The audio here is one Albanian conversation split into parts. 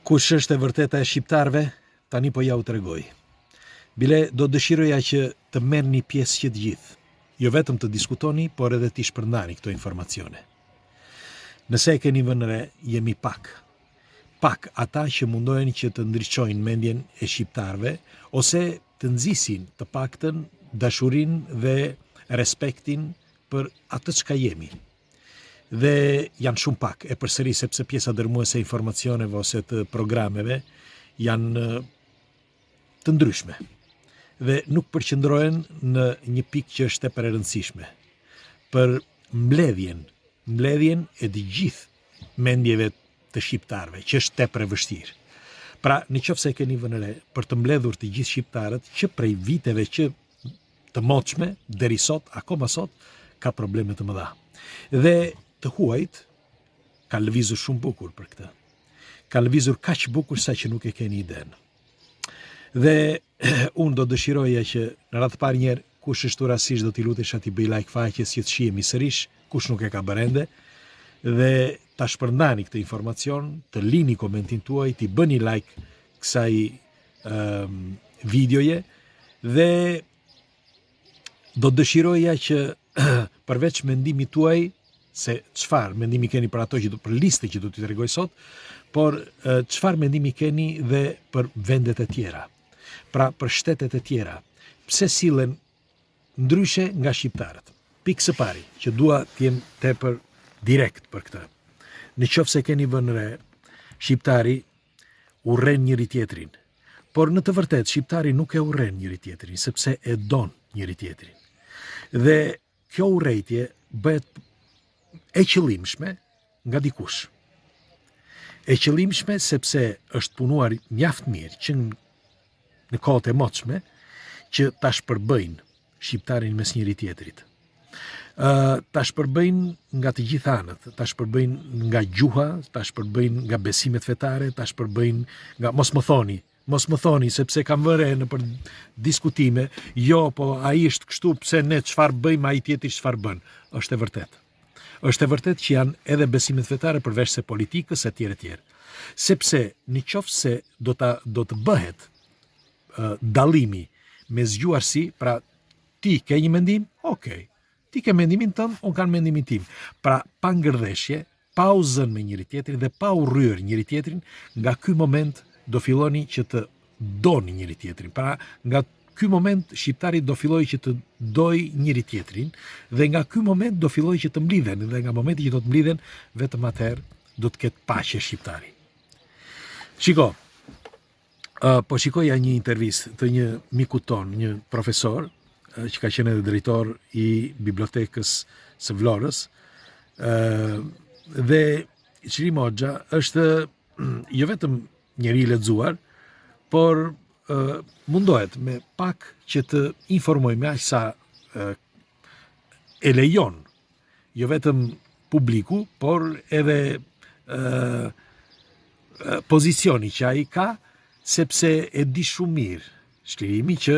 Kush është e vërteta e shqiptarve, tani po ja u tregoj. Bile do dëshiroja që të merrni pjesë që të gjithë, jo vetëm të diskutoni, por edhe të shpërndani këto informacione. Nëse e keni vënë re, jemi pak ata që mundohen që të ndriçojnë mendjen e shqiptarve, ose të nxisin të paktën dashurinë dhe respektin për atë çka jemi. Dhe janë shumë pak, e përsëri sepse pjesa dërmuese e informacioneve ose të programeve janë të ndryshme dhe nuk përqendrohen në një pikë që është tepër e rëndësishme për mbledhjen e të gjithë mendjeve të shqiptarëve, që është tepër e vështirë. Pra, nëse e keni vënë re, për të mbledhur të gjithë shqiptarët që prej viteve që të moçme deri sot, akoma sot, ka probleme të mëdha. Dhe të huajt ka lëvizur shumë bukur për këtë. Ka lëvizur kaq bukur sa që nuk e keni idenë. Dhe unë do dëshiroja që në radhë parë njerë, kush është rastësisht do t'i lutesha t'i bëj like faqes që të shihemi sërish, kush nuk e ka bërë ende, dhe ta shpërndani këtë informacion, të lini komentin tuaj, t'i bëni like kësaj videoje, dhe do dëshiroja që përveç mendimit tuaj, se çfarë mendimi keni për ato për listën që do t'i tregoj sot, por çfarë mendimi keni dhe për vendet e tjera, pra për shtetet e tjera, pse sillen ndryshe nga shqiptarët. Pikë së pari, që dua t'jem tepër direkt për këtë. Nëse keni vënë re, shqiptari urren njëri tjetrin, por në të vërtetë shqiptari nuk e urren njëri tjetrin, sepse e don njëri tjetrin. Dhe kjo urrejtje bëhet e qëllimshme nga dikush. E qëllimshme sepse është punuar mjaft mirë që në kohët e moçme që ta shpërbëjnë shqiptarin mes njëri tjetrit. Ta shpërbëjnë nga të gjitha anët, ta shpërbëjnë nga gjuha, ta shpërbëjnë nga besimet fetare, ta shpërbëjnë nga mos më thoni sepse kam vënë në për diskutime, jo, po ai është kështu, pse ne çfarë bëjmë, ai tjetri çfarë bën. Është e vërtetë. Është e vërtetë që janë edhe besimet fetare përveç se politikës e tjerë. Sepse nëse do të bëhet dallimi me zgjuarsi, pra ti ke një mendim, okay. Ti ke mendimin tënd, unë kam mendimin tim. Pra pa ngërdheshje, pa u zënë me njëri tjetrin dhe pa u rryer njëri tjetrin, nga ky moment do filloni që të doni njëri tjetrin. Pra nga ky moment shqiptarit do filloj që të doj njëri tjetrin dhe nga ky moment do filloj që të mblidhen dhe nga momenti që do të mblidhen vetëm atëherë do të ketë paqe shqiptari. Shiko, po shikoja një intervistë të një miku ton, një profesor që ka qenë edhe drejtor i bibliotekës së Vlorës, dhe Çirim Hoxha është jo vetëm njeri i lexuar, por mundohet me pak që të informojmë aq sa e lejon, jo vetëm publiku, por edhe pozicioni që ai ka, sepse e di shumë mirë Çlirimi që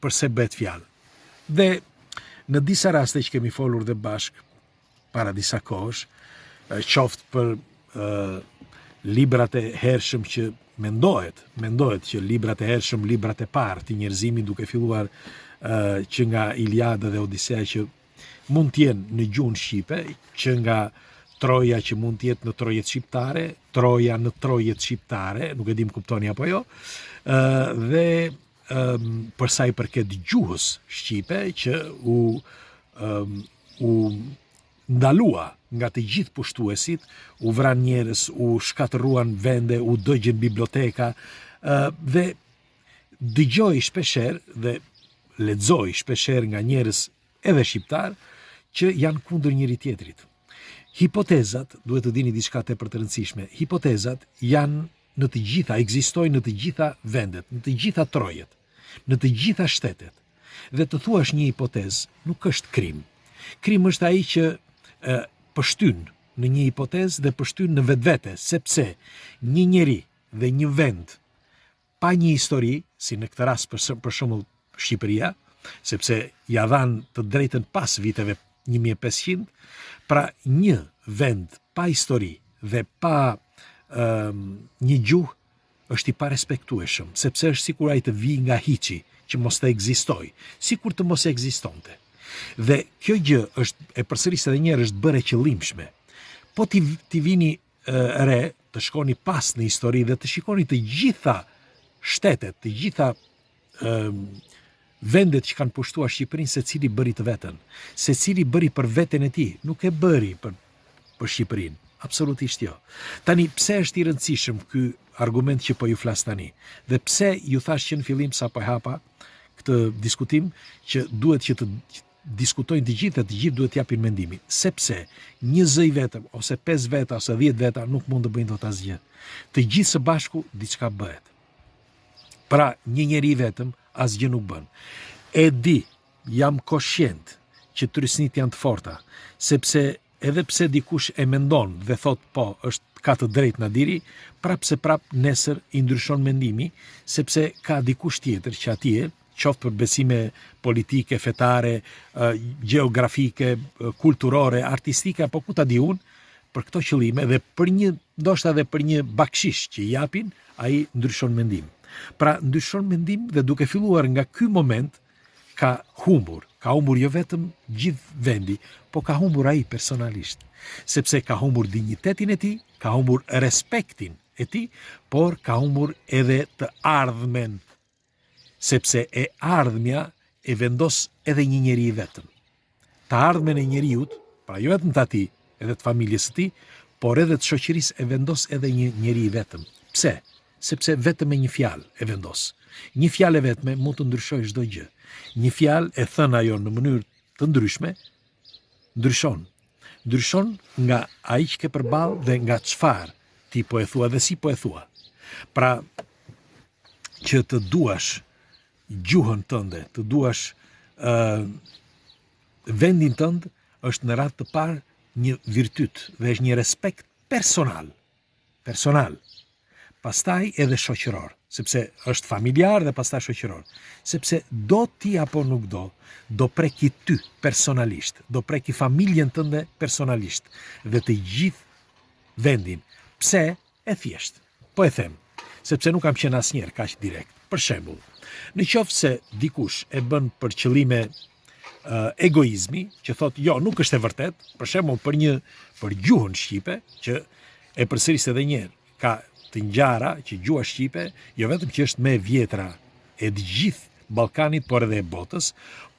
përse bëhet fjalë. Dhe në disa raste që kemi folur dhe bashk para disa kohësh, qoftë për librat e hershëm që mendohet që librat e hershëm, librat e parë të njerëzimit, duke filluar që nga Iliada dhe Odisea që mund të jenë në gjuhën shqipe, që nga Troja që mund të jetë në trojet shqiptare, Troja në trojet shqiptare, nuk e dim kuptoni apo jo, dhe për sa i përket gjuhës shqipe që u ndalua nga të gjithë pushtuesit, u vran njerëz, u shkatëruan vende, u dëgjën biblioteka, dhe dëgjoj shpesher dhe lexoj shpesher nga njerëz edhe shqiptar që janë kundër njëri tjetrit. Hipotezat, duhet të dini diçka tepër të rëndësishme, hipotezat janë në të gjitha, ekzistojnë në të gjitha vendet, në të gjitha trojet, në të gjitha shtetet. Dhe të thuash një hipotezë nuk është krim. Krim është ai që pështyn në një hipotezë dhe pështyn në vetvete, sepse një njeri dhe një vend pa një histori, si në këtë rast për shembull Shqipëria, sepse ja dhan të drejtën pas viteve 1500, pra një vend pa histori dhe pa një gjuhë është i parespektueshëm, sepse është sikur ai të vi nga hiçi, që mos të ekzistoj, sikur të mos ekzistonte. Dhe kjo gjë është, e përsëris edhe një herë, është bërë e qëllimshme. Po ti vini re, të shkoni pas në histori dhe të shikoni të gjitha shtetet, të gjitha vendet që kanë pushtuar Shqipërinë, se cili bëri të vetën, se cili bëri për veten e tij, nuk e bëri për Shqipërinë. Absolutisht jo. Tani, pse është i rëndësishëm ky argument që po ju flas tani? Dhe pse ju thash që në fillim sa po e hapa këtë diskutim që duhet që të diskutojnë të gjithë dhe të gjithë duhet t'japin mendimin. Sepse një zë i vetëm, ose 5 veta, ose 10 veta nuk mund të bëjnë dot asgjë. Të gjithë së bashku diçka bëhet. Pra, një njeri i vetëm asgjë nuk bën. E di, jam koshient që trysnit janë të forta, sepse edhe pse dikush e mendon dhe thot po, ka të drejtë Nadiri, prap nesër i ndryshon mendimi, sepse ka dikush tjetër që atje, qoftë për besime politike, fetare, gjeografike, kulturore, artistike, apo ku ta di unë, për këto qëllime dhe për një, ndoshta edhe për një bakshish që i japin, ai ndryshon mendim. Pra, ndryshon mendim dhe duke filluar nga ky moment, ka humbur jo vetëm gjithë vendi, po ka humbur ai personalisht, sepse ka humbur dinjitetin e tij, ka humbur respektin e tij, por ka humbur edhe të ardhmen, sepse e ardhmja e vendos edhe një njeri i vetëm. Të ardhmen e njeriut, pra jo vetëm të atij, edhe të familjes së tij, por edhe të shoqërisë e vendos edhe një njeri i vetëm. Pse? Sepse vetëm me një fjalë e vendos. Një fjalë e vetme mund të ndryshojë çdo gjë. Një fjalë e thënë ajo në mënyrë të ndryshme, ndryshon nga ai që ke përballë dhe nga çfarë ti po e thua dhe si po e thua. Pra, që të duash gjuhën tënde, të duash vendin tënd, është në radhë të parë një virtyt dhe është një respekt personal. Pastaj edhe shoqëror, sepse është familjar dhe pastaj shoqëror. Sepse do ti apo nuk do preki ty personalisht, do preki familjen tënde personalisht dhe të gjithë vendin. Pse? E thjesht. Po e them, sepse nuk kam qenë asnjëherë kaq direkt. Për shembull, në qoftë se dikush e bën për qëllime egoizmi, që thot jo, nuk është e vërtet, për shembull për gjuhën shqipe, që e përsëris edhe një herë, ka të ngjara që gjuha shqipe, jo vetëm që është më e vjetra e të gjithë Ballkanit, por edhe e botës,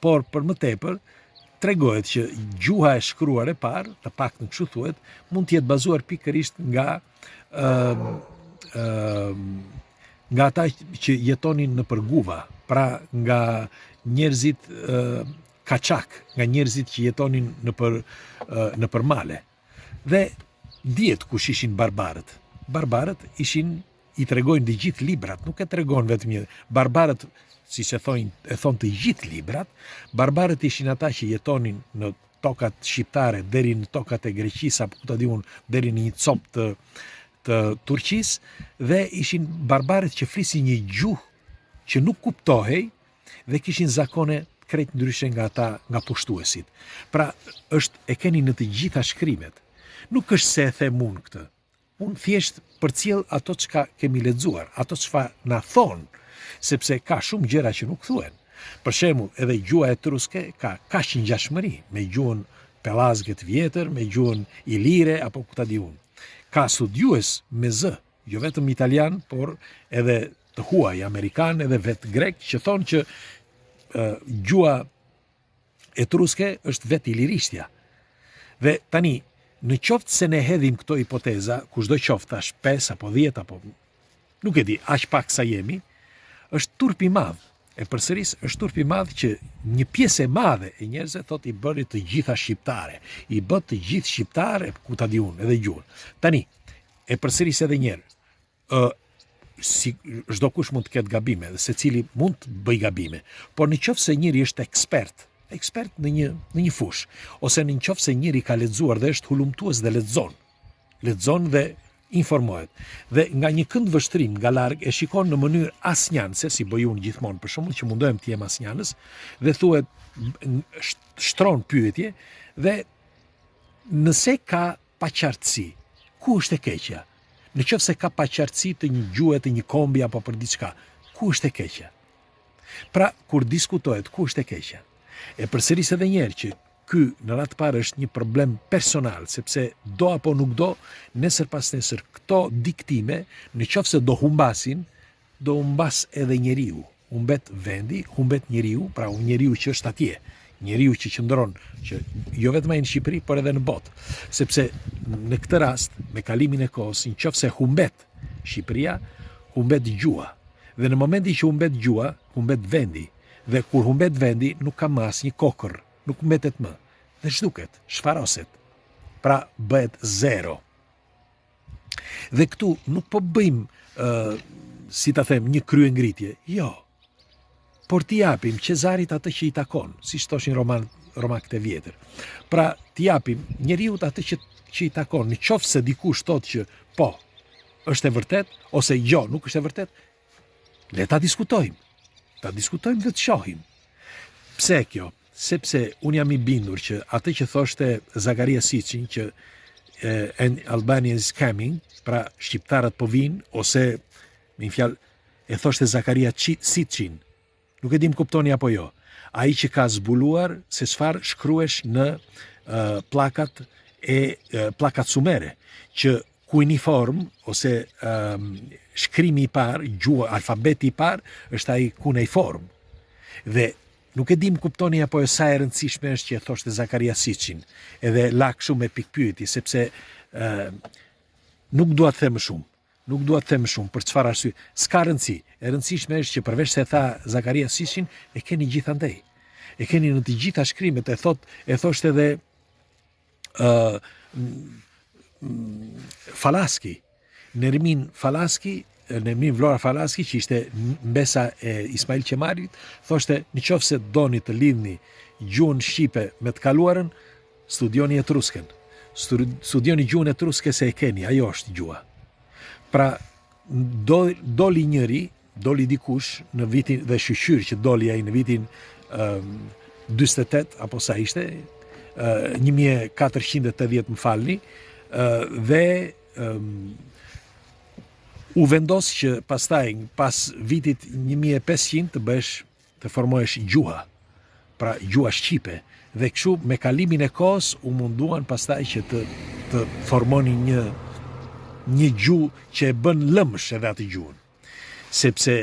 por për më tepër tregohet që gjuha e shkruar e parë, të paktën kështu thuhet, mund të jetë bazuar pikërisht nga ata që jetonin nëpër guva, pra nga njerëzit kaçak, nga njerëzit që jetonin nëpër male. Dhe dihet kush ishin barbarët. Barbarët i tregojnë të gjithë librat, nuk e tregon vetëm një. Barbarët, siç e thon të gjithë librat, barbarët ishin ata që jetonin në tokat shqiptare deri në tokat e Greqisë, apo ku ta di unë, deri në një copë të Turqisë, dhe ishin barbarët që flisin një gjuhë që nuk kuptohej dhe kishin zakone krejt ndryshe nga ata, nga pushtuesit. Pra, e keni në të gjitha shkrimet. Nuk është se e them unë këtë. Unë thjesht përcjell ato çka kemi lexuar, ato çfarë na thon, sepse ka shumë gjëra që nuk thuhen. Për shembull, edhe gjuha etruske ka kaq ngjashmëri me gjuhën pellazge të vjetër, me gjuhën ilire apo ku ta di unë. Ka studiues me z, jo vetëm italian, por edhe të huaj amerikan, edhe vetë grek, që thonë që gjuha etruske është vetë ilirishtja. Dhe tani, në qoftë se ne hedhim këto hipoteza, kushdo qoftë tash 5 apo 10 apo nuk e di, aq pak sa jemi, është turp i madh. E përsëris, është turp i madh që një pjesë e madhe e njerëzve thotë i bëri të gjitha shqiptare, i bë të gjithë shqiptare, ku ta di unë, edhe gjuhën. Tani, e përsëris edhe një herë. Si çdo kush mund të ketë gabime, dhe secili mund të bëj gabime, por në qoftë se njëri është ekspert në një fushë, ose në qoftë se njëri ka lexuar dhe është hulumtues dhe lexon dhe informohet, dhe nga një kënd vështrim nga larg e shikon në mënyrë asnjanse, si bëj unë gjithmonë, për shembull, që mundohem të jem asnjanës, dhe thuhet, shtron pyetje, dhe nëse ka paqartësi, ku është e keqja? Në qoftë se ka paqartësi të një gjuhë, të një kombi apo për diçka, ku është e keqja? Pra, kur diskutohet, ku është e keqja? E përsëris edhe njerë që ky në ratë parë është një problem personal, sepse do apo nuk do, nesër pas nesër këto diktime, në qoftë se do humbasin, do humbas edhe njeriu. Humbet vendi, humbet njeriu, pra njeriu që është atje, njeriu që qëndron, që jo vetëm në Shqipëri, por edhe në botë. Sepse në këtë rast, me kalimin e kohës, në qoftë se humbet Shqipëria, humbet gjuha. Dhe në momenti që humbet gjuha, humbet vendi. Dhe kur humbet vendi, nuk ka mas një kokër, nuk mbetet më. Dhe ç'duket, shfaroset. Pra bëhet zero. Dhe këtu nuk po bëjmë, si ta them, një kryengritje. Jo. Por t'i japim Cezarit atë që i takon, si thoshin romakët e vjetër. Pra t'i japim njeriu atë që i takon. Në qoftë se dikush thotë që po, është e vërtet, ose jo, nuk është e vërtet, le ta diskutojmë. Ta diskutojmë dhe të shohim. Pse kjo? Sepse unë jam i bindur që atë që thoshte Zakaria Sitchin, që Albania is coming, pra shqiptarët po vinë, ose me një fjalë e thoshte Zakaria Sitchin, nuk e dim kuptoni apo jo. Ai që ka zbuluar se çfarë shkruhesh në plakat sumere, që kuiniform ose shkrimi i parë, gjuha, alfabeti i parë është ai kuneiform. Dhe nuk e dim kuptoni apo jo sa e rëndësishme është që e thoshte Zakaria Sitchin, edhe lak shumë me pikpyetje, sepse nuk dua të them më shumë. Nuk dua të them më shumë, për çfarë arsye? S'ka rëndësi. E rëndësishme është që përveç se tha Zakaria Sitchin, e keni gjithandej. E keni në të gjitha shkrimet, e thoshte edhe Falaski, Nermin Vlora Falaski, që ishte mbesa e Ismail Qemarit, thoshte në qoftë se doni të lidhni gjuhën shqipe me të kaluarën, studioni etrusken. Studioni gjuhën etruske se e keni, ajo është gjuha. Pra doli dikush në vitin, dhe shqyr që doli ai në vitin 48 apo sa ishte, 1480 më falni, dhe u vendos që pastaj pas vitit 1500 të formohesh gjuha, pra gjuha shqipe, dhe kështu me kalimin e kohës u munduan pastaj që të formoni një gjuhë që e bën lëmsh edhe atë gjuhën. Sepse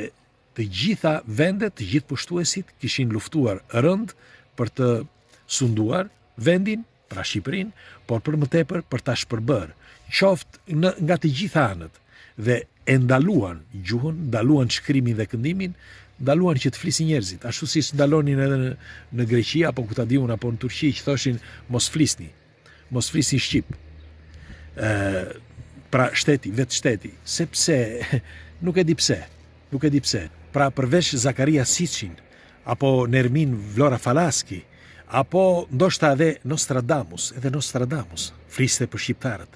të gjitha vendet, të gjithë pushtuesit kishin luftuar rënd për të sunduar vendin, pra Shqipërinë, por për më tepër për ta shpërbër, qoftë nga të gjitha anët, dhe e ndaluan gjuhën, ndaluan shkrimin dhe këndimin, ndaluan që të flisin njerëzit, ashtu si ndalonin edhe në Greqi apo ku ta diun apo në Turqi, që thoshin mos flisni shqip. Pra vetë shteti, sepse nuk e di pse. Pra përveç Zakaria Sitchin, apo Nermin Vlora Falaski, apo ndoshta edhe Nostradamus fliste për shqiptarët.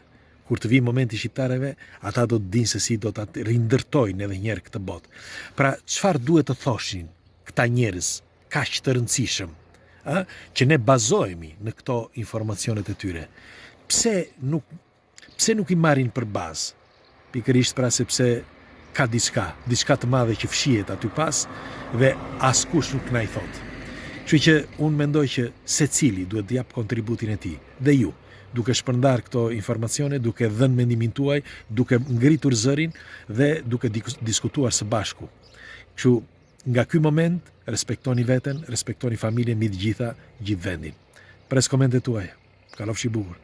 Kur të vi momenti shqiptarëve, ata do të dinë se si do të rindërtojnë edhe njerë këtë botë. Pra, çfarë duhet të thoshin këta njerëz, kaq të rëndësishëm, që ne bazohemi në këto informacionet e tyre? Pse nuk i marrin për bazë? Pikërisht pra sepse ka diçka të madhe që fshihet aty pas, dhe askush nuk na i thot. Kështu që unë mendoj që secili duhet të jap kontributin e tij, dhe ju, duke shpërndar këto informacione, duke dhënë mendimin tuaj, duke ngritur zërin dhe duke diskutuar së bashku. Kështu, nga ky moment, respektoni veten, respektoni familjen, mbi të gjitha, gjithë vendin. Pres komentet tuaja. Kalofshi bukur.